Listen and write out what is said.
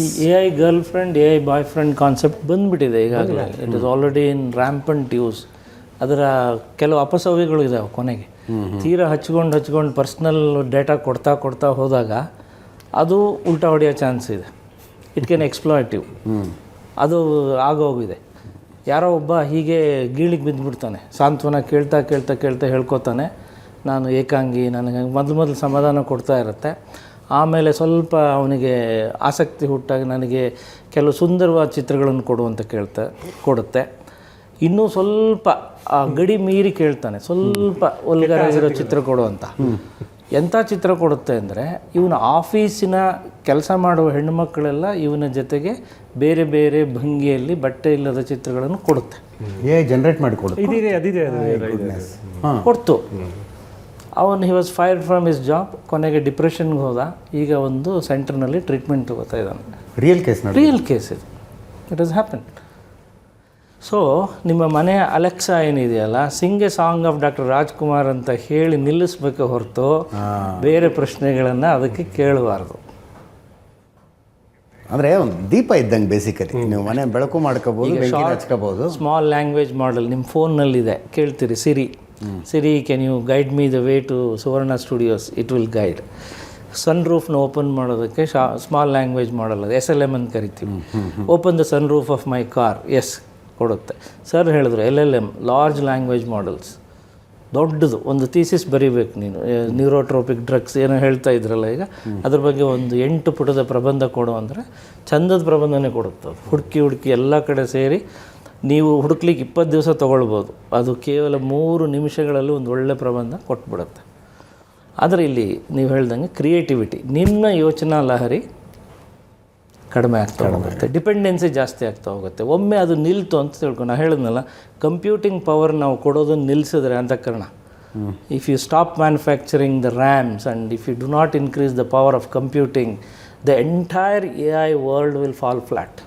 ಈ AI girl friend AI boy friend concept ಬಂದುಬಿಟ್ಟಿದೆ ಈಗಾಗಲೇ. It is already in rampant use. ಅದರ ಕೆಲವು ಅಪಸವ್ಯಗಳು ಇದ್ದಾವೆ ಕೊನೆಗೆ. ತೀರಾ ಹಚ್ಕೊಂಡು ಪರ್ಸ್ನಲ್ ಡೇಟಾ ಕೊಡ್ತಾ ಹೋದಾಗ ಅದು ಉಲ್ಟಾ ಹೊಡೆಯೋ ಚಾನ್ಸ್ ಇದೆ. It can exploitative. ಅದು ಆಗೋಗಿದೆ. ಯಾರೋ ಒಬ್ಬ ಹೀಗೆ ಗೀಳಿಗೆ ಬಿದ್ದುಬಿಡ್ತಾನೆ, ಸಾಂತ್ವನ ಕೇಳ್ತಾ ಹೇಳ್ಕೊತಾನೆ, ನಾನು ಏಕಾಂಗಿ, ನನಗೆ ಮೊದಲು ಸಮಾಧಾನ ಕೊಡ್ತಾ ಇರುತ್ತೆ. ಆಮೇಲೆ ಸ್ವಲ್ಪ ಅವನಿಗೆ ಆಸಕ್ತಿ ಹುಟ್ಟಾಗ ನನಗೆ ಕೆಲವು ಸುಂದರವಾದ ಚಿತ್ರಗಳನ್ನು ಕೊಡುವಂತ ಕೊಡುತ್ತೆ. ಇನ್ನೂ ಸ್ವಲ್ಪ ಆ ಗಡಿ ಮೀರಿ ಕೇಳ್ತಾನೆ, ಸ್ವಲ್ಪ ಒಲ್ಗರಾಗಿರೋ ಚಿತ್ರ ಕೊಡುವಂತ. ಎಂಥ ಚಿತ್ರ ಕೊಡುತ್ತೆ ಅಂದರೆ, ಇವನ ಆಫೀಸಿನ ಕೆಲಸ ಮಾಡುವ ಹೆಣ್ಣುಮಕ್ಕಳೆಲ್ಲ ಇವನ ಜೊತೆಗೆ ಬೇರೆ ಬೇರೆ ಭಂಗಿಯಲ್ಲಿ ಬಟ್ಟೆ ಇಲ್ಲದ ಚಿತ್ರಗಳನ್ನು ಕೊಡುತ್ತೆ. ಜನರೇಟ್ ಮಾಡಿ ಕೊಡ್ತು. ಅವನು he was fired from his job. ಕೊನೆಗೆ ಡಿಪ್ರೆಷನ್ಗೆ ಹೋದ. ಈಗ ಒಂದು ಸೆಂಟರ್ನಲ್ಲಿ ಟ್ರೀಟ್ಮೆಂಟ್ ತಗೋತಾ ಇದ್ದಾನೆ. ರಿಯಲ್ ಕೇಸ್ ಇದು. It is happen. ಸೊ ನಿಮ್ಮ ಮನೆಯ ಅಲೆಕ್ಸಾ ಏನಿದೆಯಲ್ಲ, sing a song of doctor Rajkumar ಅಂತ ಹೇಳಿ ನಿಲ್ಲಿಸ್ಬೇಕು ಹೊರತು ಬೇರೆ ಪ್ರಶ್ನೆಗಳನ್ನು ಅದಕ್ಕೆ ಕೇಳಬಾರ್ದು. ಅಂದರೆ ಒಂದು ದೀಪ ಇದ್ದಂಗೆ ಬೇಸಿಕಲಿ. ನೀವು ಮನೆ ಬೆಳಕು ಮಾಡ್ಕೋಬೋದು. ಸ್ಮಾಲ್ ಲ್ಯಾಂಗ್ವೇಜ್ ಮಾಡೆಲ್ ನಿಮ್ಮ ಫೋನ್ನಲ್ಲಿದೆ, ಕೇಳ್ತೀರಿ Siri can you guide me the way to Suvarna studios, it will guide. Sun ರೂಫ್ನ ಓಪನ್ ಮಾಡೋದಕ್ಕೆ ಸ್ಮಾಲ್ ಲ್ಯಾಂಗ್ವೇಜ್ ಮಾಡಲ್ ಅದು SLM ಅಂತ ಕರಿತೀವಿ. Open the sun roof of my car, yes ಕೊಡುತ್ತೆ. ಸರ್ ಹೇಳಿದ್ರು LLM, ಲಾರ್ಜ್ ಲ್ಯಾಂಗ್ವೇಜ್ ಮಾಡೆಲ್ಸ್, ದೊಡ್ಡದು. ಒಂದು thesis ಬರೀಬೇಕು ನೀನು, ನ್ಯೂರೋಟ್ರೋಪಿಕ್ ಡ್ರಗ್ಸ್ ಏನೋ ಹೇಳ್ತಾ ಇದ್ರಲ್ಲ ಈಗ, ಅದ್ರ ಬಗ್ಗೆ ಒಂದು 8 ಪುಟದ ಪ್ರಬಂಧ ಕೊಡು ಅಂದರೆ ಚಂದದ ಪ್ರಬಂಧನೇ ಕೊಡುತ್ತೆ. ಅದು ಹುಡುಕಿ ಎಲ್ಲ ಕಡೆ ಸೇರಿ ನೀವು ಹುಡುಕ್ಲಿಕ್ಕೆ 20 ದಿವಸ ತೊಗೊಳ್ಬೋದು. ಅದು ಕೇವಲ 3 ನಿಮಿಷಗಳಲ್ಲಿ ಒಂದು ಒಳ್ಳೆ ಪ್ರಬಂಧ ಕೊಟ್ಬಿಡುತ್ತೆ. ಆದರೆ ಇಲ್ಲಿ ನೀವು ಹೇಳ್ದಂಗೆ ಕ್ರಿಯೇಟಿವಿಟಿ, ನಿನ್ನ ಯೋಚನಾ ಲಹರಿ ಕಡಿಮೆ ಆಗ್ತಾ ಹೋಗುತ್ತೆ, ಡಿಪೆಂಡೆನ್ಸಿ ಜಾಸ್ತಿ ಆಗ್ತಾ ಹೋಗುತ್ತೆ. ಒಮ್ಮೆ ಅದು ನಿಲ್ತು ಅಂತ ತಿಳ್ಕೊಂಡು, ನಾನು ಹೇಳಿದ್ನಲ್ಲ, ಕಂಪ್ಯೂಟಿಂಗ್ ಪವರ್ ನಾವು ಕೊಡೋದನ್ನು ನಿಲ್ಲಿಸಿದ್ರೆ ಅಂತಃಕರಣ, if you stop manufacturing the RAMs and if you do not increase the power of computing, the entire AI world will fall flat.